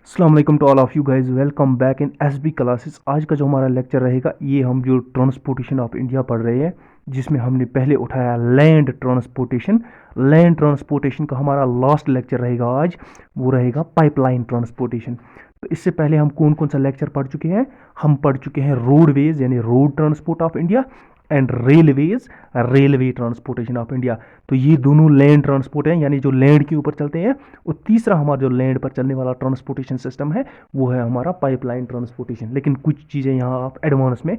अस्सलाम वालेकुम to all of you guys, welcome back in SB classes. आज का जो हमारा लेक्चर रहेगा, ये हम जो ट्रांसपोर्टेशन ऑफ इंडिया पढ़ रहे हैं, जिसमें हमने पहले उठाया लैंड ट्रांसपोर्टेशन। लैंड ट्रांसपोर्टेशन का हमारा लास्ट लेक्चर रहेगा आज, वो रहेगा पाइपलाइन ट्रांसपोर्टेशन। तो इससे पहले हम कौन कौन सा लेक्चर पढ़ चुके हैं? हम पढ़ चुके हैं रोडवेज यानी road transport of India and railways railway transportation of India. तो ये दोनों लैंड ट्रांसपोर्ट हैं, यानी जो लैंड के ऊपर चलते हैं। और तीसरा हमारा जो लैंड पर चलने वाला ट्रांसपोर्टेशन सिस्टम है, वो है हमारा पाइपलाइन ट्रांसपोर्टेशन। लेकिन कुछ चीज़ें यहाँ आप एडवांस में,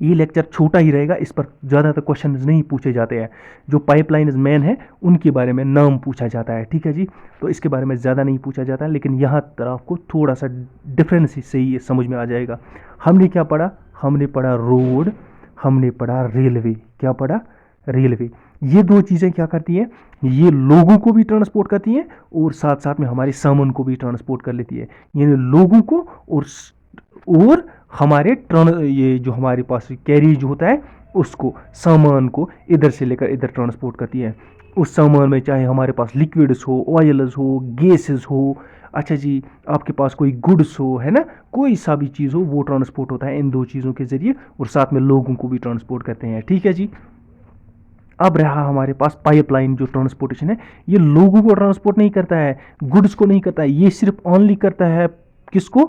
ये लेक्चर छोटा ही रहेगा, इस पर ज़्यादातर क्वेश्चन नहीं पूछे जाते हैं। जो पाइपलाइन मैन है उनके बारे में नाम पूछा जाता है, ठीक है जी। तो इसके बारे में ज़्यादा नहीं पूछा जाता है, लेकिन यहाँ तर आपको थोड़ा सा डिफरेंस से ही समझ में आ जाएगा। हमने क्या पढ़ा? हमने पढ़ा रोड, हमने पढ़ा रेलवे। क्या पढ़ा? रेलवे। ये दो चीज़ें क्या करती हैं? ये लोगों को भी ट्रांसपोर्ट करती हैं और साथ साथ में हमारे सामान को भी ट्रांसपोर्ट कर लेती है। यानी लोगों को और हमारे ये जो हमारे पास कैरिज होता है, उसको, सामान को इधर से लेकर इधर ट्रांसपोर्ट करती है। उस सामान में चाहे हमारे पास लिक्विड्स हो, ऑयल्स हो, गैसेस हो, अच्छा जी, आपके पास कोई गुड्स हो, है ना, कोई सा भी चीज़ हो, वो ट्रांसपोर्ट होता है इन दो चीज़ों के ज़रिए, और साथ में लोगों को भी ट्रांसपोर्ट करते हैं, ठीक है जी। अब रहा हमारे पास पाइपलाइन जो ट्रांसपोर्टेशन है, ये लोगों को ट्रांसपोर्ट नहीं करता है, गुड्स को नहीं करता है, ये सिर्फ ओनली करता है किसको?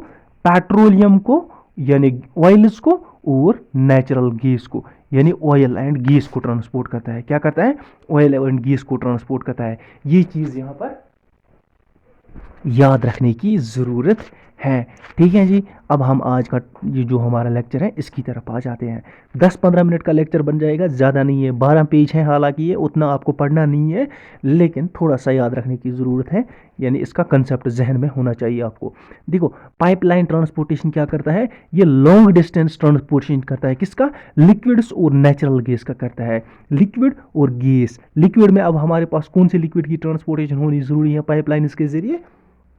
पेट्रोलियम को, यानी ऑयल्स को, और नेचुरल गैस को, यानी ऑयल एंड गैस को ट्रांसपोर्ट करता है। क्या करता है? ऑयल एंड गैस को ट्रांसपोर्ट करता है। ये चीज़ यहाँ पर याद रखने की ज़रूरत है, ठीक है जी। अब हम आज का ये जो हमारा लेक्चर है, इसकी तरफ आ जाते हैं। 10-15 मिनट का लेक्चर बन जाएगा, ज़्यादा नहीं है। 12 पेज हैं, हालांकि ये उतना आपको पढ़ना नहीं है, लेकिन थोड़ा सा याद रखने की ज़रूरत है, यानी इसका कंसेप्ट जहन में होना चाहिए आपको। देखो, पाइपलाइन ट्रांसपोर्टेशन क्या करता है? ये लॉन्ग डिस्टेंस ट्रांसपोर्टेशन करता है। किसका? लिक्विड्स और नेचुरल गैस का करता है। लिक्विड और गैस। लिक्विड में अब हमारे पास कौन से लिक्विड की ट्रांसपोर्टेशन होनी ज़रूरी है पाइपलाइन के ज़रिए?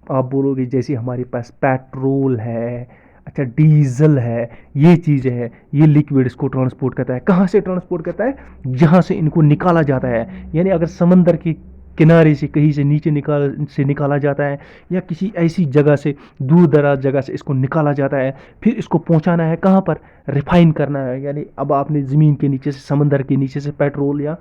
आप बोलोगे जैसे हमारे पास पेट्रोल है, अच्छा डीजल है, ये चीज़ें हैं, ये लिक्विड इसको ट्रांसपोर्ट करता है। कहाँ से ट्रांसपोर्ट करता है? जहाँ से इनको निकाला जाता है। यानी अगर समंदर के किनारे से कहीं से नीचे निकाला जाता है, या किसी ऐसी जगह से, दूर दराज जगह से इसको निकाला जाता है, फिर इसको पहुँचाना है कहाँ पर? रिफाइन करना है। यानी अब आपने ज़मीन के नीचे से, समंदर के नीचे से पेट्रोल या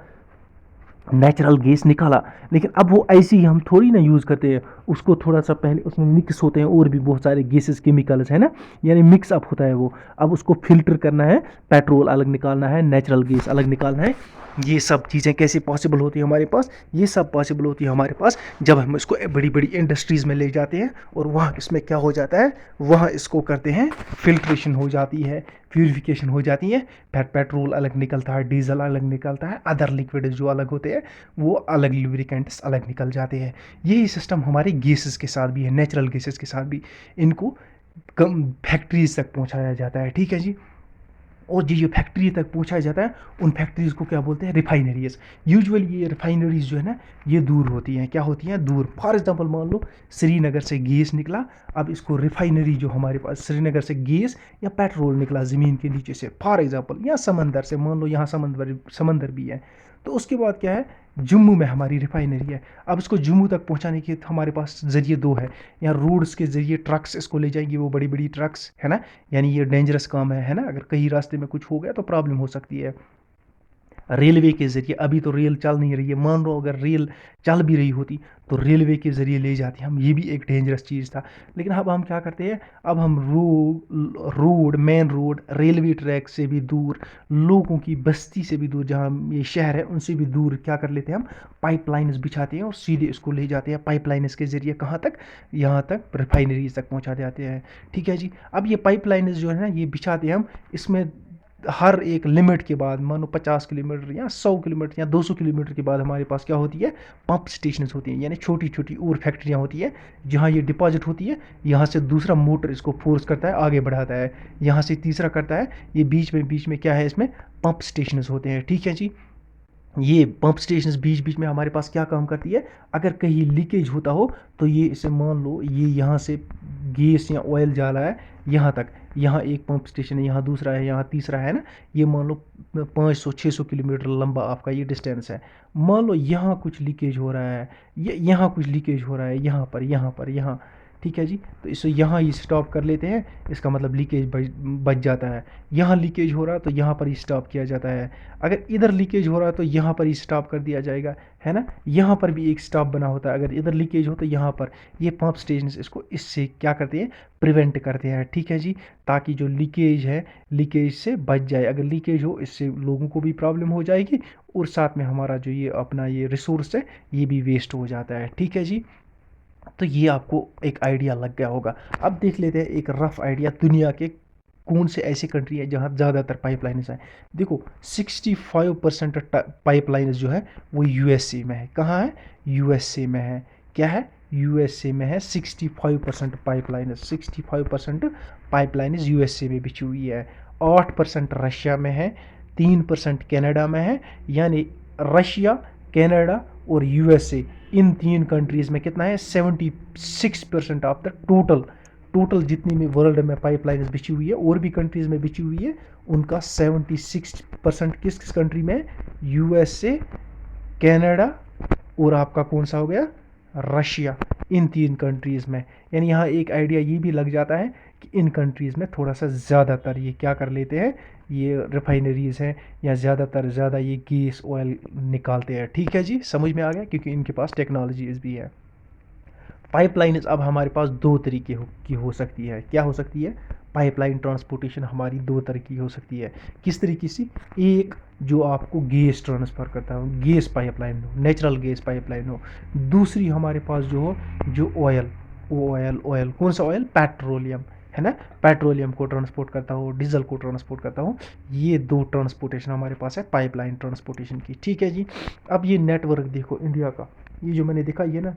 नेचुरल गैस निकाला, लेकिन अब वो ऐसे ही हम थोड़ी ना यूज़ करते हैं उसको। थोड़ा सा पहले उसमें मिक्स होते हैं और भी बहुत सारे गैसेस, केमिकल्स, है ना, यानी मिक्स अप होता है वो। अब उसको फिल्टर करना है, पेट्रोल अलग निकालना है, नेचुरल गैस अलग निकालना है। ये सब चीज़ें कैसे पॉसिबल होती है हमारे पास? ये सब पॉसिबल होती है हमारे पास जब हम इसको बड़ी बड़ी इंडस्ट्रीज़ में ले जाते हैं, और वहाँ इसमें क्या हो जाता है? वहाँ इसको करते हैं, फिल्ट्रेशन हो जाती है, प्यूरिफिकेशन हो जाती है, फिर पेट्रोल अलग निकलता है, डीजल अलग निकलता है, अदर लिक्विड जो अलग होते हैं वो अलग, लुब्रिकेंट्स अलग निकल जाते हैं। यही सिस्टम हमारे गैसेस के साथ भी है, नेचुरल गैसेस के साथ भी। इनको कम फैक्ट्रीज तक पहुंचाया जाता है, ठीक है जी। और जो फैक्ट्री तक पहुंचाया जाता है, उन फैक्ट्रीज़ को क्या बोलते हैं? रिफाइनरीज। यूजुअली ये रिफाइनरीज जो है ना, ये दूर होती हैं। क्या होती हैं? दूर। फॉर एग्जांपल मान लो श्रीनगर से गैस निकला, अब इसको रिफाइनरी जो हमारे पास श्रीनगर से गैस या पेट्रोल निकला ज़मीन के नीचे से, फॉर एग्जांपल, या समंदर से, मान लो यहाँ समंदर भी है, तो उसके बाद क्या है? जम्मू में हमारी रिफाइनरी है। अब इसको जम्मू तक पहुंचाने के हमारे पास ज़रिए दो है। या रोड्स के ज़रिए ट्रक्स इसको ले जाएंगे, वो बड़ी बड़ी ट्रक्स, है ना, यानी ये डेंजरस काम है ना, अगर कहीं रास्ते में कुछ हो गया तो प्रॉब्लम हो सकती है। रेलवे के ज़रिए, अभी तो रेल चल नहीं रही है, मान लो अगर रेल चल भी रही होती तो रेलवे के ज़रिए ले जाते हम, ये भी एक डेंजरस चीज़ था। लेकिन अब हम क्या करते हैं? अब हम road, main road, railway track से भी दूर, लोगों की बस्ती से भी दूर, जहाँ ये शहर है उनसे भी दूर क्या कर लेते हैं? हम पाइपलाइंस बिछाते हैं और सीधे इसको ले जाते हैं पाइपलाइंस के ज़रिए। कहाँ तक? यहाँ तक, रिफाइनरीज तक पहुँचा जाते हैं, ठीक है जी। अब ये पाइपलाइंस जो है ना, ये बिछाते हैं हम, इसमें हर एक लिमिट के बाद, मानो 50 किलोमीटर या 100 किलोमीटर या 200 किलोमीटर के बाद हमारे पास क्या होती है? पंप स्टेशन होती हैं, यानी छोटी छोटी और फैक्ट्रियाँ होती है, जहाँ ये डिपॉजिट होती है। यहाँ से दूसरा मोटर इसको फोर्स करता है, आगे बढ़ाता है, यहाँ से तीसरा करता है, ये बीच में क्या है? इसमें पंप स्टेशन होते हैं, ठीक है जी। ये पंप स्टेशन बीच बीच में हमारे पास क्या काम करती है? अगर कहीं लीकेज होता हो तो ये, इसे मान लो ये यहाँ से गैस या ऑयल जा रहा है यहाँ तक, यहाँ एक पंप स्टेशन है, यहाँ दूसरा है, यहाँ तीसरा है ना, ये मान लो 500-600 किलोमीटर लंबा आपका ये डिस्टेंस है। मान लो यहाँ कुछ लीकेज हो रहा है, यहाँ कुछ लीकेज हो रहा है, यहाँ पर, यहाँ पर, यहाँ, ठीक है जी। तो इसे यहाँ ही स्टॉप कर लेते हैं, इसका मतलब लीकेज बच जाता है। यहाँ लीकेज हो रहा है तो यहाँ पर ही स्टॉप किया जाता है। अगर इधर लीकेज हो रहा है तो यहाँ पर ही स्टॉप कर दिया जाएगा, है ना। यहाँ पर भी एक स्टॉप बना होता है, अगर इधर लीकेज हो तो यहाँ पर। ये पंप स्टेशन इसको इससे क्या करते हैं, प्रिवेंट करते हैं, ठीक है जी। ताकि जो लीकेज है, लीकेज से बच जाए। अगर लीकेज हो इससे लोगों को भी प्रॉब्लम हो जाएगी, और साथ में हमारा जो ये अपना ये रिसोर्स है ये भी वेस्ट हो जाता है, ठीक है जी। तो ये आपको एक आइडिया लग गया होगा। अब देख लेते हैं एक रफ आइडिया, दुनिया के कौन से ऐसी कंट्री है जहाँ ज़्यादातर पाइपलाइन्स हैं। देखो 65% पाइपलाइन्स जो है वो यूएसए में है। कहाँ है, यूएसए में है। क्या है, यूएसए में है। 65% पाइपलाइन्स, 65% पाइपलाइन्स यूएसए में बिछी हुई है। 8% रशिया में है, 3% कनाडा में है। यानी रशिया, कनाडा और यूएसए, इन तीन कंट्रीज़ में कितना है, 76% ऑफ द टोटल जितनी में वर्ल्ड में पाइपलाइन्स बिछी हुई है, और भी कंट्रीज़ में बिछी हुई है, उनका 76% किस किस कंट्री में, यूएसए, कनाडा और आपका कौन सा हो गया, रशिया, इन तीन कंट्रीज़ में। यानी यहाँ एक आइडिया ये भी लग जाता है कि इन कंट्रीज़ में थोड़ा सा ज़्यादातर ये क्या कर लेते हैं, ये रिफाइनरीज़ हैं, या ज़्यादा ये गैस ऑयल निकालते हैं, ठीक है जी। समझ में आ गया, क्योंकि इनके पास टेक्नोलॉजीज भी है। पाइपलाइन अब हमारे पास दो तरीके की हो सकती है। क्या हो सकती है, पाइपलाइन ट्रांसपोर्टेशन हमारी दो तरह की हो सकती है। किस तरीके से, एक जो आपको गैस ट्रांसफ़र करता हो, गैस पाइपलाइन हो, नेचुरल गैस पाइपलाइन हो। दूसरी हमारे पास जो हो, जो ऑयल कौन सा ऑयल, पेट्रोलियम, है ना, पेट्रोलियम को ट्रांसपोर्ट करता हो, डीजल को ट्रांसपोर्ट करता हो। ये दो ट्रांसपोर्टेशन हमारे पास है पाइपलाइन ट्रांसपोर्टेशन की, ठीक है जी। अब ये नेटवर्क देखो इंडिया का, ये जो मैंने दिखा, ये ना,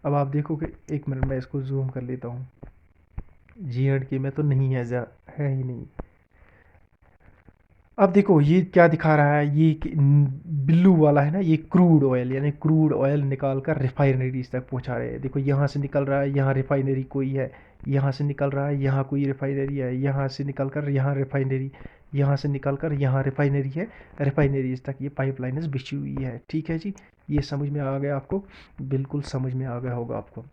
अब आप देखो कि, एक मिनट मैं इसको जूम कर लेता हूँ। J&K में तो नहीं है, है ही नहीं। अब देखो ये क्या दिखा रहा है, ये ब्लू वाला है ना, ये क्रूड ऑयल, यानी क्रूड ऑयल निकाल कर रिफाइनरीज तक पहुंचा रहे हैं। देखो यहाँ से निकल रहा है, यहाँ रिफाइनरी कोई है, यहाँ से निकल रहा है, यहाँ कोई रिफाइनरी है, यहाँ से निकल कर यहाँ रिफाइनरी, यहाँ से निकल कर यहाँ रिफाइनरी है, रिफाइनरीज तक ये पाइपलाइन्स बिछी हुई है, ठीक है जी। ये समझ में आ गया आपको, बिल्कुल समझ में आ गया होगा आपको।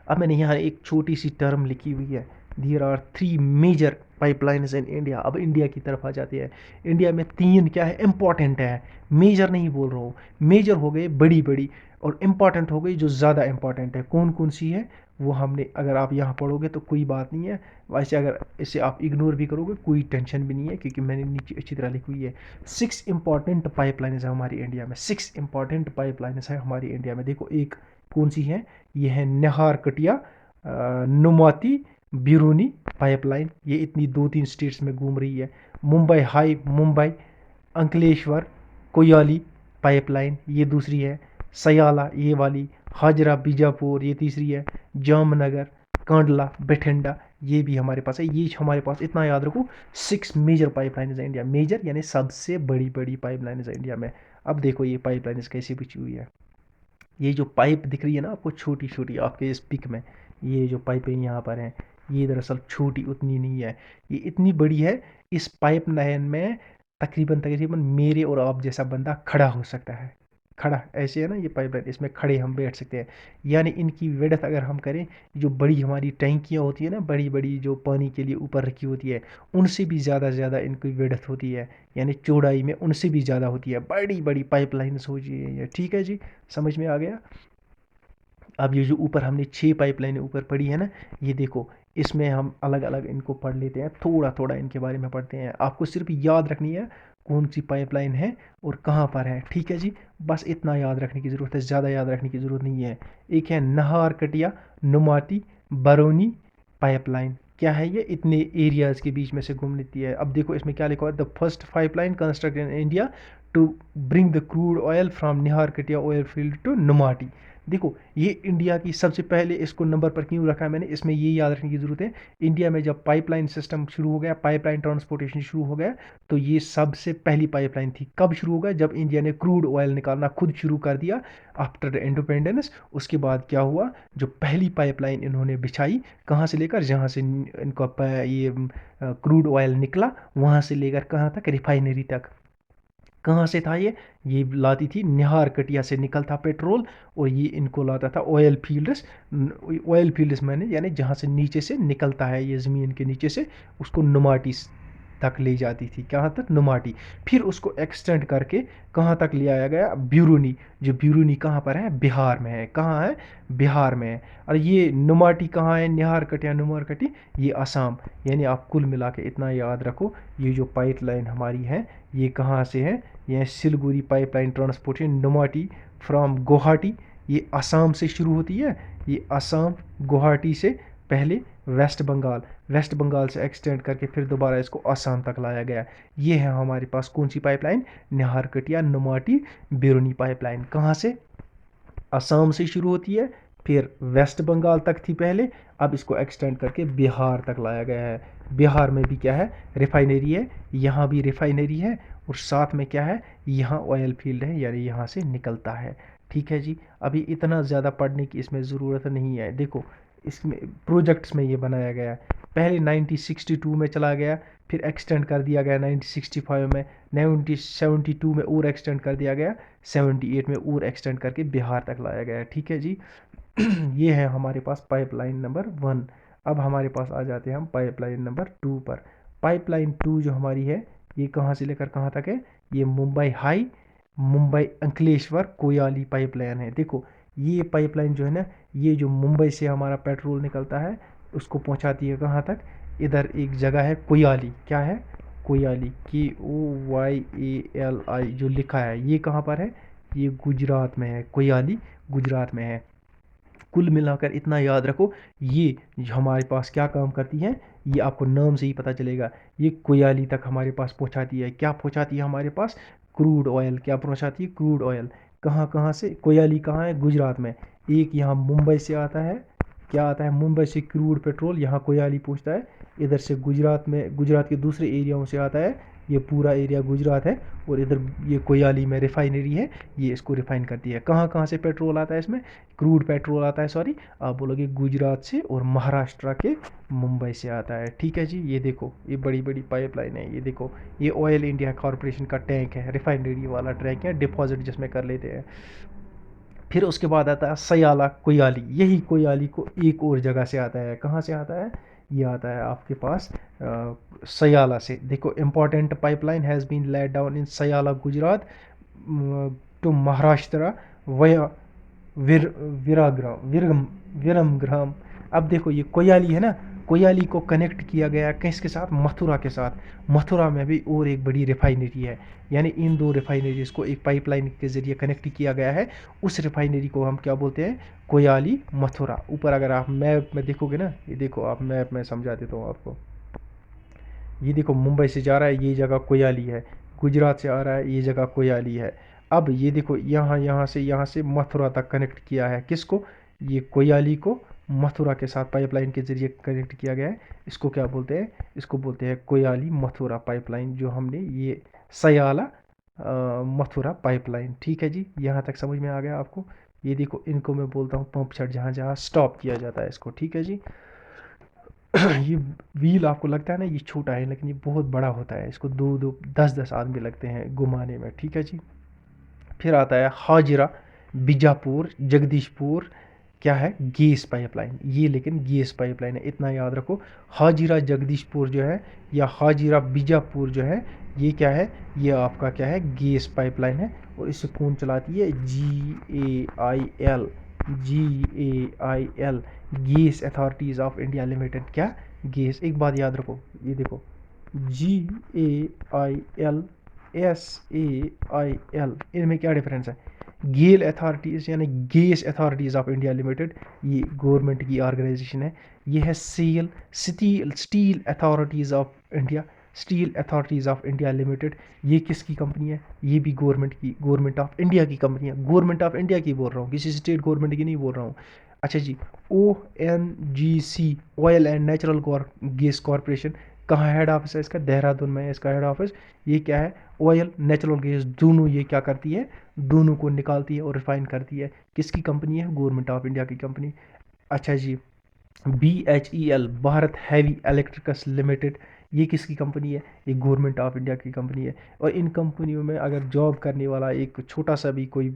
अब मैंने यहाँ एक छोटी सी टर्म लिखी हुई है, there are 3 major pipelines in India. अब इंडिया की तरफ आ जाती है। इंडिया में 3 क्या है, इंपॉर्टेंट है, मेजर नहीं बोल रहा हूँ। मेजर हो गए बड़ी बड़ी, और इम्पॉर्टेंट हो गई जो ज़्यादा इंपॉर्टेंट है। कौन कौन सी है वो हमने, अगर आप यहाँ पढ़ोगे तो कोई बात नहीं है, वैसे अगर इसे आप इग्नोर भी करोगे कोई टेंशन भी नहीं है, क्योंकि मैंने नीचे अच्छी तरह लिखी हुई है। 6 इंपॉर्टेंट पाइपलाइंस है हमारी इंडिया में, 6 इंपॉर्टेंट पाइपलाइंस है हमारी इंडिया में। देखो एक कौन सी है, ये है निहार कटिया, नुमाती, बिरूनी पाइपलाइन। ये इतनी 2-3 स्टेट्स में घूम रही है। मुंबई अंकलेश्वर कोयाली पाइपलाइन, ये दूसरी है। सयाला ये वाली, हाजरा बीजापुर ये तीसरी है। जामनगर, कांडला, बठिंडा, ये भी हमारे पास है। ये हमारे पास, इतना याद रखो, 6 मेजर पाइपलाइन है इंडिया। मेजर यानी सबसे बड़ी बड़ी पाइपलाइन है इंडिया में। अब देखो ये पाइपलाइन कैसे बिछी हुई है। ये जो पाइप दिख रही है ना आपको, छोटी छोटी आपके इस पिक में, ये जो पाइपें यहाँ पर हैं, ये दरअसल छोटी उतनी नहीं है, ये इतनी बड़ी है। इस पाइप लाइन में तकरीबन तकरीबन मेरे और आप जैसा बंदा खड़ा हो सकता है। खड़ा ऐसे है ना ये पाइप लाइन, इसमें खड़े हम बैठ सकते हैं। यानी इनकी विड्थ अगर हम करें, जो बड़ी हमारी टैंकियाँ होती है ना, बड़ी बड़ी जो पानी के लिए ऊपर रखी होती है, उनसे भी ज़्यादा इनकी विड्थ होती है। यानी चौड़ाई में उनसे भी ज़्यादा होती है, बड़ी बड़ी पाइप लाइन्स हो जी है, ठीक है जी। समझ में आ गया। अब ये जो ऊपर हमने 6 पाइपलाइनें ऊपर पड़ी है ना, ये देखो, इसमें हम अलग अलग इनको पढ़ लेते हैं, थोड़ा थोड़ा इनके बारे में पढ़ते हैं। आपको सिर्फ याद रखनी है कौन सी पाइपलाइन है और कहाँ पर है, ठीक है जी। बस इतना याद रखने की ज़रूरत है, ज़्यादा याद रखने की ज़रूरत नहीं है। एक है नहार कटिया नुमाती बरौनी पाइपलाइन। क्या है ये, इतने एरियाज़ के बीच में से घूम लेती है। अब देखो इसमें क्या लिखा हुआ है, the first pipeline constructed in India to bring the crude oil from Naharkatiya oil field to नुमाटी। देखो ये इंडिया की सबसे पहले, इसको नंबर पर क्यों रखा है मैंने, इसमें ये याद रखने की ज़रूरत है। इंडिया में जब पाइपलाइन सिस्टम शुरू हो गया, पाइपलाइन ट्रांसपोर्टेशन शुरू हो गया, तो ये सबसे पहली पाइपलाइन थी। कब शुरू हो गया, जब इंडिया ने क्रूड ऑयल निकालना खुद शुरू कर दिया आफ्टर द इंडिपेंडेंस। उसके बाद क्या हुआ, जो पहली पाइपलाइन इन्होंने बिछाई, कहाँ से लेकर, जहाँ से इनका ये क्रूड ऑयल निकला, वहाँ से लेकर कहाँ तक, रिफाइनरी तक। कहाँ से था ये लाती थी निहार कटिया से निकलता पेट्रोल, और ये इनको लाता था ऑयल फील्ड्स। ऑयल फील्ड्स मैंने यानी जहाँ से नीचे से निकलता है ये ज़मीन के नीचे से, उसको नुमाटी तक ले जाती थी। कहाँ तक? नुमाटी। फिर उसको एक्सटेंड करके कहाँ तक ले आया गया? बिरूनी। जो बिरूनी कहाँ पर है? बिहार में है। कहाँ है? बिहार में है। और ये नुमाटी कहाँ है? निहार कटिया नुमार कटी, ये असम। यानी आप कुल मिला के इतना याद रखो, ये जो पाइपलाइन हमारी है ये कहाँ से है? ये Siliguri pipeline transportation Noonmati from Guwahati, ये असम से शुरू होती है। ये असम गुवाहाटी से पहले वेस्ट बंगाल से एक्सटेंड करके फिर दोबारा इसको असम तक लाया गया। ये है हमारे पास कौन सी पाइपलाइन? निहारकटिया नुमाटी बिरूनी पाइपलाइन। कहाँ से? असम से शुरू होती है, फिर वेस्ट बंगाल तक थी पहले, अब इसको एक्सटेंड करके बिहार तक लाया गया है। बिहार में भी क्या है? रिफाइनरी है। यहाँ भी रिफाइनरी है, और साथ में क्या है? यहाँ ऑयल फील्ड है, यानी यहाँ से निकलता है। ठीक है जी। अभी इतना ज़्यादा पढ़ने की इसमें ज़रूरत नहीं है। देखो इसमें प्रोजेक्ट्स में ये बनाया गया है। पहले 1962 में चला गया, फिर एक्सटेंड कर दिया गया 1965 में, 1972 में और एक्सटेंड कर दिया गया, 78 में और एक्सटेंड करके बिहार तक लाया गया है। ठीक है जी। ये है हमारे पास पाइपलाइन नंबर 1। अब हमारे पास आ जाते हैं हम पाइपलाइन नंबर 2 पर। पाइपलाइन 2 जो हमारी है ये कहाँ से लेकर कहाँ तक है? ये मुंबई हाई, मुंबई अंकलेश्वर कोयाली पाइपलाइन है। देखो ये पाइपलाइन जो है ना, ये जो मुंबई से हमारा पेट्रोल निकलता है उसको पहुंचाती है कहाँ तक? इधर एक जगह है कोयाली। क्या है? कोयाली। KOYALI जो लिखा है ये कहाँ पर है? ये गुजरात में है। कोयाली गुजरात में है। कुल मिलाकर इतना याद रखो, ये हमारे पास क्या काम करती है, ये आपको नाम से ही पता चलेगा। ये कोयाली तक हमारे पास पहुंचाती है। क्या पहुंचाती है हमारे पास? Crude oil. क्या पहुंचाती है? Crude oil. कहाँ कहाँ से? कोयाली कहाँ है? गुजरात में। एक यहाँ मुंबई से आता है, क्या आता है? मुंबई से क्रूड पेट्रोल यहाँ कोयाली पहुँचता है। इधर से गुजरात में, गुजरात के दूसरे एरियाओं से आता है, ये पूरा एरिया गुजरात है, और इधर ये कोयाली में रिफाइनरी है, ये इसको रिफाइन करती है। कहाँ कहाँ से पेट्रोल आता है इसमें? क्रूड पेट्रोल आता है, सॉरी आप बोलोगे गुजरात से और महाराष्ट्र के मुंबई से आता है। ठीक है जी। ये देखो ये बड़ी बड़ी पाइपलाइन है। ये देखो ये ऑयल इंडिया कॉरपोरेशन का टैंक है, रिफाइनरी वाला टैंक है, डिपॉजिट जिसमें कर लेते हैं। फिर उसके बाद आता है सयाला कोयाली। यही कोयाली को एक और जगह से आता है। कहाँ से आता है? ये आता है आपके पास सयाला से। देखो important pipeline has been laid down in Salaya Gujarat to Maharashtra via Vir विराग्राम विरम विरमग्राम। अब देखो ये कोयाली है ना, कोयाली को कनेक्ट किया गया किसके साथ? मथुरा के साथ। मथुरा में भी और एक बड़ी रिफाइनरी है, यानी इन दो रिफाइनरीज को एक पाइपलाइन के ज़रिए कनेक्ट किया गया है। उस रिफाइनरी को हम क्या बोलते हैं? कोयाली मथुरा। ऊपर अगर आप मैप में देखोगे ना, ये देखो आप मैप में समझा देता हूँ आपको। ये देखो मुंबई से जा रहा है, ये जगह कोयाली है। गुजरात से आ रहा है, ये जगह कोयाली है। अब ये देखो यहाँ से मथुरा तक कनेक्ट किया है। किसको? ये कोयाली को मथुरा के साथ पाइपलाइन के ज़रिए कनेक्ट किया गया है। इसको क्या बोलते हैं? इसको बोलते हैं कोयाली मथुरा पाइपलाइन, जो हमने ये सयाला मथुरा पाइपलाइन। ठीक है जी। यहाँ तक समझ में आ गया आपको? ये देखो इनको मैं बोलता हूँ पंप सेट, जहाँ जहाँ स्टॉप किया जाता है इसको। ठीक है जी। ये व्हील आपको लगता है ना ये छोटा है, लेकिन ये बहुत बड़ा होता है। इसको 2-2 10-10 आदमी लगते हैं घुमाने में। ठीक है जी। फिर आता है हाजिरा बीजापुर जगदीशपुर। क्या है? Gas pipeline. ये लेकिन गैस पाइपलाइन है, इतना याद रखो। हाजिरा जगदीशपुर जो है, या हाजिरा बीजापुर जो है, ये क्या है? ये आपका क्या है? गैस पाइपलाइन है। और इसे कौन चलाती है? GAIL। GAIL gas authorities of India limited. क्या? गैस। एक बात याद रखो, ये देखो GAIL SAIL, इनमें क्या डिफरेंस है? गेल अथॉरिटीज़ यानी gas authorities of India limited, ये गवर्नमेंट की ऑर्गेनाइजेशन है। ये है SAIL steel authorities of India, steel authorities of India limited. ये किसकी कंपनी है? ये भी गवर्नमेंट की, गवर्नमेंट ऑफ इंडिया की कंपनी है। गवर्नमेंट ऑफ इंडिया की बोल रहा हूँ, किसी स्टेट गवर्नमेंट की नहीं बोल रहा हूँ। अच्छा जी। ONGC oil and natural gas corporation, कहाँ हेड ऑफिस है इसका? देहरादून में है इसका हेड ऑफिस। ये क्या है? ऑयल नेचुरल गैस दोनों ये क्या करती है? दोनों को निकालती है और रिफाइन करती है। किसकी कंपनी है? गवर्नमेंट ऑफ इंडिया की कंपनी। अच्छा जी। BHEL Bharat heavy electricals limited, ये किसकी कंपनी है? ये गवर्नमेंट ऑफ इंडिया की कंपनी है। और इन कंपनियों में अगर जॉब करने वाला एक छोटा सा भी कोई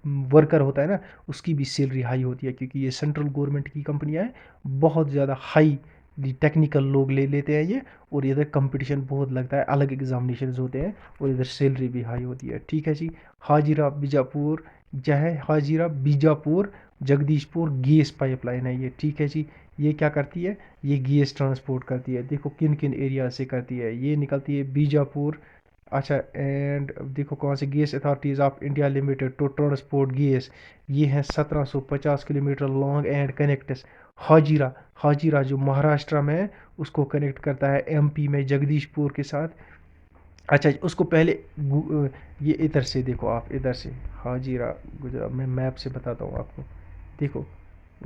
वर्कर होता है ना, उसकी भी सैलरी हाई होती है, क्योंकि ये सेंट्रल गवर्नमेंट की कंपनियां हैं। बहुत ज़्यादा हाई टेक्निकल लोग ले लेते हैं ये, और इधर कंपटीशन बहुत लगता है, अलग एग्जामिनेशन होते हैं, और इधर सैलरी भी हाई होती है। ठीक है जी। हाजिरा बीजापुर, क्या है? हाजिरा बीजापुर जगदीशपुर गैस पाइपलाइन है ये। ठीक है जी। ये क्या करती है? ये गैस ट्रांसपोर्ट करती है। देखो किन किन एरिया से करती है। ये निकलती है बीजापुर, अच्छा, एंड देखो कौन से, gas authorities of India limited to transport gas. ये है 1750 kilometre long and connects Hazira. Hazira जो महाराष्ट्र में है, उसको कनेक्ट करता है एमपी में जगदीशपुर के साथ। अच्छा, उसको पहले ये इधर से देखो, आप इधर से हाजीरा, गुजरात, मैं मैप से बताता हूँ आपको। देखो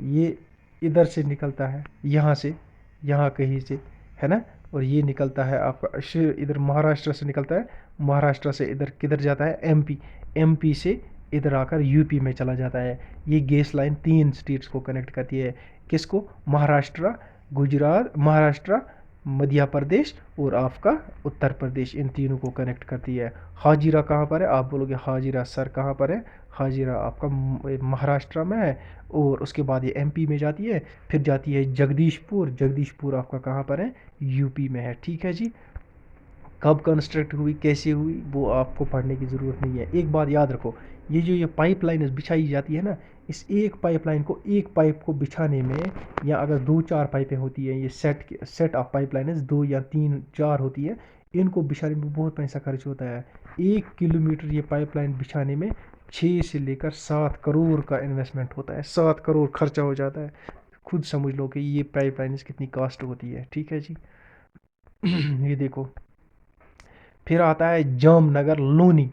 ये इधर से निकलता है, यहाँ से, यहाँ कहीं से, है ना। और ये निकलता है आपका इधर महाराष्ट्र से निकलता है। महाराष्ट्र से इधर किधर जाता है? एमपी। एमपी से इधर आकर यूपी में चला जाता है। ये गैस लाइन 3 स्टेट्स को कनेक्ट करती है। किसको? महाराष्ट्र, गुजरात, महाराष्ट्र, मध्य प्रदेश और आपका उत्तर प्रदेश, इन तीनों को कनेक्ट करती है। हाजिरा कहाँ पर है? आप बोलोगे हाजिरा सर कहाँ पर है? हाजिरा आपका महाराष्ट्र में है, और उसके बाद ये एमपी में जाती है, फिर जाती है जगदीशपुर। जगदीशपुर आपका कहाँ पर है? यूपी में है। ठीक है जी। कब कंस्ट्रक्ट हुई, कैसे हुई, वो आपको पढ़ने की ज़रूरत नहीं है। एक बात याद रखो, ये पाइपलाइन बिछाई जाती है ना, इस एक पाइपलाइन को, एक पाइप को बिछाने में, या अगर 2-4 पाइपें होती हैं, ये सेट ऑफ पाइपलाइन 2 या 3-4 होती है, इनको बिछाने में बहुत पैसा खर्च होता है। 1 किलोमीटर ये पाइपलाइन बिछाने में 6 से लेकर 7 करोड़ का इन्वेस्टमेंट होता है। 7 करोड़ खर्चा हो जाता है। खुद समझ लो कि ये पाइपलाइन कितनी कास्ट होती है। ठीक है जी। ये देखो, फिर आता है Jamnagar Loni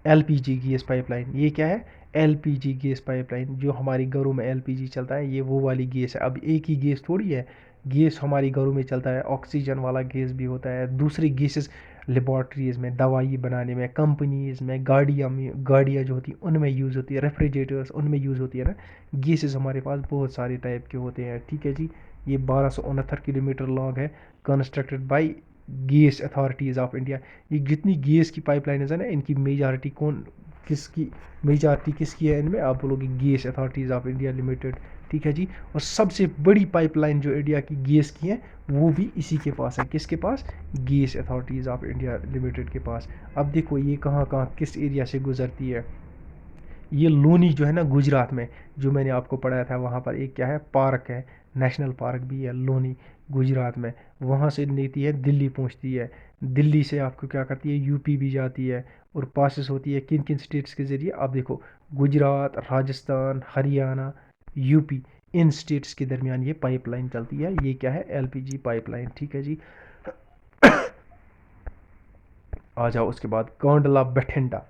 LPG gas pipeline. ये क्या है? LPG gas pipeline. जो हमारी घरों में एलपीजी चलता है, ये वो वाली गैस है। अब एक ही गैस थोड़ी है, गैस हमारी घरों में चलता है, ऑक्सीजन वाला गैस भी होता है, दूसरी गैसेस लेबॉर्ट्रीज़ में, दवाई बनाने में, कंपनीज़ में, गाड़ियाँ जो होती हैं उनमें यूज़ होती है, रेफ्रिजरेटर्स उनमें यूज़ होती है ना। गैसेस हमारे पास बहुत सारे टाइप के होते हैं। ठीक है जी। ये 1269 किलोमीटर लॉन्ग है, constructed by gas authorities of India. ये जितनी गैस की पाइपलाइनें हैं ना, इनकी मेजॉरिटी किसकी, मेजॉरिटी किसकी है इनमें? आप बोलोगे gas authorities of India limited. ठीक है जी। और सबसे बड़ी पाइपलाइन जो इंडिया की गैस की है, वो भी इसी के पास है। किसके पास? Gas authorities of India limited के पास। अब देखो ये कहाँ कहाँ किस एरिया से गुजरती है। ये लोनी जो है ना, गुजरात में, जो मैंने आपको पढ़ाया था, वहाँ पर एक क्या है, पार्क है, नेशनल पार्क भी है लोनी, गुजरात में। वहाँ से नीति है, दिल्ली पहुँचती है। दिल्ली से आपको क्या करती है? यूपी भी जाती है, और पासिस होती है किन किन स्टेट्स के ज़रिए? आप देखो, गुजरात, राजस्थान, हरियाणा, यूपी, इन स्टेट्स के दरमियान ये पाइपलाइन चलती है। ये क्या है? LPG pipeline. ठीक है जी। आ जाओ उसके बाद कांडला बठिंडा।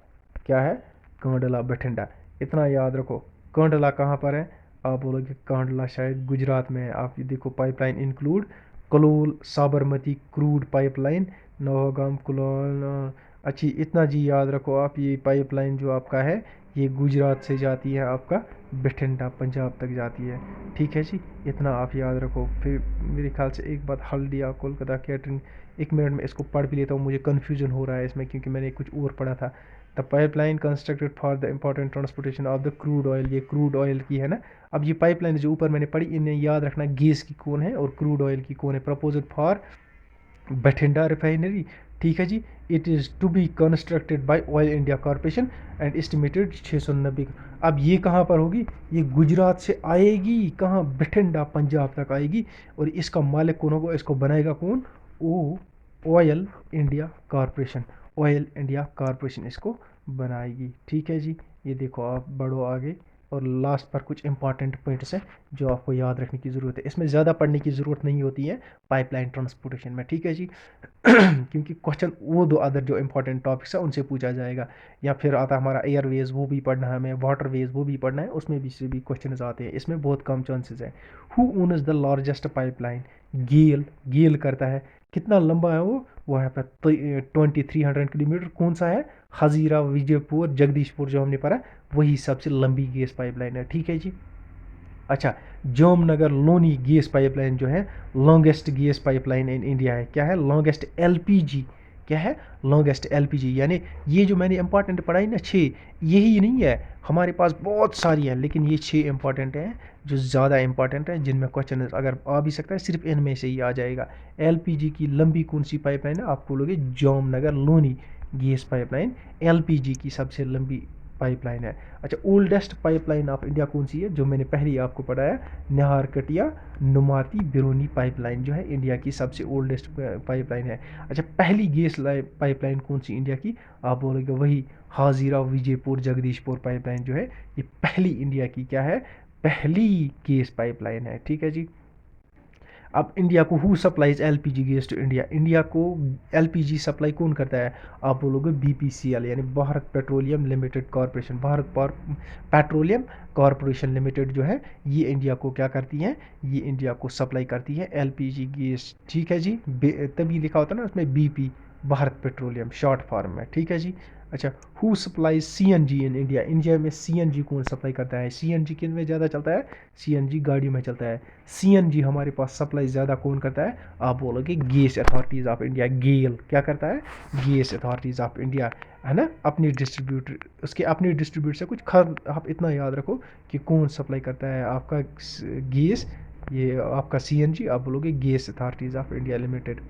क्या है? कांडला बठिंडा। इतना याद रखो। कांडला कहाँ पर है? आप बोलोगे कांडला शायद गुजरात में है। आप ये देखो, pipeline include Kalol Sabarmati crude pipeline, Naugam Kalol. अच्छी, इतना जी याद रखो आप। ये पाइपलाइन जो आपका है, ये गुजरात से जाती है, आपका बठिंडा पंजाब तक जाती है। ठीक है जी। इतना आप याद रखो। फिर मेरे ख्याल से एक बात, हल्दिया कोलकाता कैटरिंग, 1 मिनट में इसको पढ़ भी लेता हूँ, मुझे कन्फ्यूजन हो रहा है इसमें, क्योंकि मैंने कुछ और पढ़ा था। The pipeline constructed for the important transportation of the crude oil. ये क्रूड ऑयल की है ना। अब ये पाइपलाइन जो ऊपर मैंने पढ़ी, इन्हें याद रखना, गैस की कौन है और क्रूड ऑयल की कौन है। Proposal for Bathinda refinery. ठीक है जी। It is to be constructed by oil India corporation and estimated 690। अब ये कहाँ पर होगी? ये गुजरात से आएगी, कहाँ? बठिंडा पंजाब तक आएगी। और इसका मालिक कौन होगा? इसको बनाएगा कौन? Oh Oil India Corporation. Oil India Corporation इसको बनाएगी। ठीक है जी। ये देखो, आप बढ़ो आगे, और लास्ट पर कुछ इंपॉर्टेंट पॉइंट्स हैं जो आपको याद रखने की ज़रूरत है। इसमें ज़्यादा पढ़ने की ज़रूरत नहीं होती है पाइपलाइन ट्रांसपोर्टेशन में। ठीक है जी। क्योंकि क्वेश्चन वो 2 अदर जो इंपॉर्टेंट टॉपिक्स है उनसे पूछा जाएगा, या फिर आता हमारा एयरवेज, वो भी पढ़ना है हमें, वाटरवेज वो भी पढ़ना है, उसमें भी से भी क्वेश्चन आते हैं। इसमें बहुत कम चांसेस है। Who owns the largest pipeline? GAIL. GAIL करता है। कितना लंबा है वो है पर 2300 किलोमीटर। कौन सा है? हजीरा विजयपुर जगदीशपुर जो हमने पढ़ा, वही सबसे लंबी गैस पाइपलाइन है। ठीक है जी। अच्छा, जामनगर लोनी गैस पाइपलाइन जो है longest gas pipeline in India है। क्या है? Longest LPG. क्या है? Longest LPG. यानी ये जो मैंने इंपॉर्टेंट पढ़ाई ना 6, यही नहीं है, हमारे पास बहुत सारी हैं, लेकिन ये 6 इंपॉर्टेंट हैं जो ज़्यादा इंपॉर्टेंट हैं, जिनमें क्वेश्चन अगर आ भी सकता है सिर्फ इनमें से ही आ जाएगा। एलपीजी की लंबी कौन सी पाइपलाइन है? आप बोलोगे Jamnagar Loni gas pipeline LPG की सबसे लंबी पाइपलाइन है। अच्छा, ओल्डेस्ट पाइपलाइन ऑफ इंडिया कौन सी है? जो मैंने पहले ही आपको पढ़ाया, नाहरकटिया नुमाती बिरोनी पाइपलाइन जो है इंडिया की सबसे ओल्डेस्ट पाइपलाइन है। अच्छा, पहली गैस पाइपलाइन कौन सी इंडिया की? आप बोलोगे वही हाजीरा विजयपुर जगदीशपुर पाइपलाइन जो है, ये पहली इंडिया की क्या है? पहली गैस पाइपलाइन है। ठीक है जी। अब इंडिया को who supplies LPG gas to India? India को एलपीजी सप्लाई कौन करता है? आप बोलोगे बीपीसीएल, यानी Bharat petroleum limited corporation. Bharat petroleum corporation limited जो है, ये इंडिया को क्या करती है? ये इंडिया को सप्लाई करती है एलपीजी गैस। ठीक है जी। तभी लिखा होता है ना उसमें BP, Bharat petroleum short form में। ठीक है जी। अच्छा, who supplies CNG in India? India में सीएनजी कौन सप्लाई करता है? सीएनजी किन में ज़्यादा चलता है? सीएनजी गाड़ियों में चलता है। सीएनजी हमारे पास सप्लाई ज़्यादा कौन करता है? आप बोलोगे गैस अथॉरिटीज़ ऑफ इंडिया, गेल। क्या करता है? गैस अथॉरिटीज़ ऑफ इंडिया, है ना। अपनी डिस्ट्रीब्यूटर, उसके अपनी डिस्ट्रीब्यूटर से कुछ आप इतना याद रखो कि कौन सप्लाई करता है आपका गैस, ये आपका सीएनजी। आप बोलोगे gas authorities of India limited.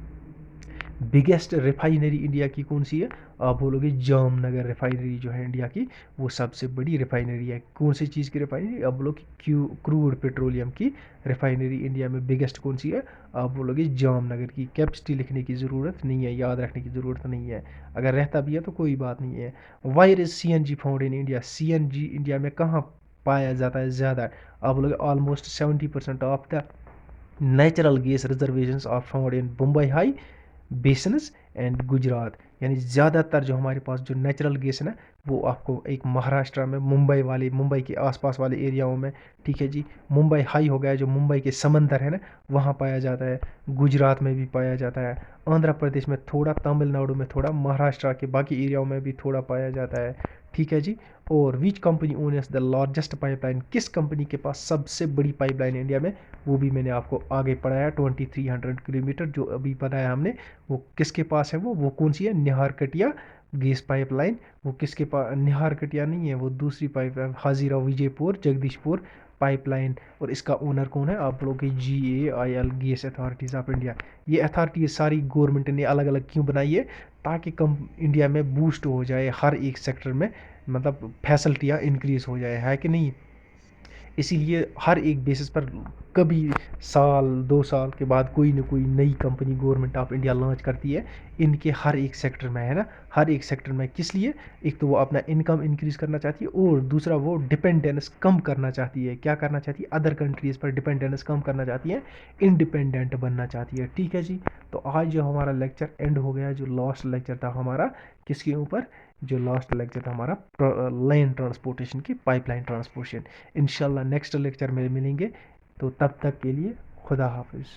Biggest refinery India की कौन सी है? आप बोलोगे जामनगर रिफाइनरी जो है इंडिया की, वो सबसे बड़ी रिफाइनरी है। कौन सी चीज़ की रिफाइनरी? आप बोलोगे क्रूड पेट्रोलियम की रिफाइनरी इंडिया में बिगेस्ट कौन सी है? आप बोलोगे जामनगर की। कैपेसिटी लिखने की ज़रूरत नहीं है, याद रखने की ज़रूरत नहीं है, अगर रहता भी है तो कोई बात नहीं है। Where is CNG found in India? CNG India में कहाँ पाया जाता है ज़्यादा? आप बोलोगे almost 70% of the natural gas reservations are found in Mumbai High basins and Gujarat. यानी ज़्यादातर जो हमारे पास जो नेचुरल गैस है ना, वो आपको एक महाराष्ट्र में मुंबई के आसपास वाले एरियाओं में, ठीक है जी, मुंबई हाई हो गया, जो मुंबई के समंदर है ना, वहाँ पाया जाता है। गुजरात में भी पाया जाता है, आंध्र प्रदेश में थोड़ा, तमिलनाडु में थोड़ा, महाराष्ट्र के बाकी एरियाओं में भी थोड़ा पाया जाता है। ठीक है जी। और which company owners the largest pipeline? किस कंपनी के पास सबसे बड़ी पाइपलाइन है इंडिया में? वो भी मैंने आपको आगे पढ़ाया, 2300 किलोमीटर जो अभी पढ़ाया हमने, वो किसके पास है? वो कौन सी है? Naharkatia gas pipeline. वो किसके पास? नाहरकटिया नहीं है, वो दूसरी पाइपलाइन हाजीरा विजयपुर जगदीशपुर पाइपलाइन। और इसका ओनर कौन है? आप लोग की GAIL gas authorities of India. ये अथॉरिटी सारी गवर्नमेंट ने अलग अलग क्यों बनाई है? ताकि कम इंडिया में बूस्ट हो जाए हर एक सेक्टर में, मतलब फैसिलिटियाँ इंक्रीज़ हो जाए, है कि नहीं। इसीलिए हर एक बेसिस पर कभी साल 2 साल के बाद कोई ना कोई नई company government of India launch करती है, इनके हर एक सेक्टर में, है ना, हर एक सेक्टर में। किस लिए? एक तो वो अपना इनकम इंक्रीज़ करना चाहती है, और दूसरा वो डिपेंडेंस कम करना चाहती है। क्या करना चाहती है? अदर कंट्रीज़ पर डिपेंडेंस कम करना चाहती है, इंडिपेंडेंट बनना चाहती है। ठीक है जी। तो आज जो हमारा लेक्चर एंड हो गया, जो लास्ट लेक्चर था हमारा किसके ऊपर? जो लास्ट लेक्चर था हमारा लैंड ट्रांसपोर्टेशन की, पाइपलाइन ट्रांसपोर्टेशन। इंशाल्लाह नेक्स्ट लेक्चर में मिलेंगे, तो तब तक के लिए खुदा हाफिज़।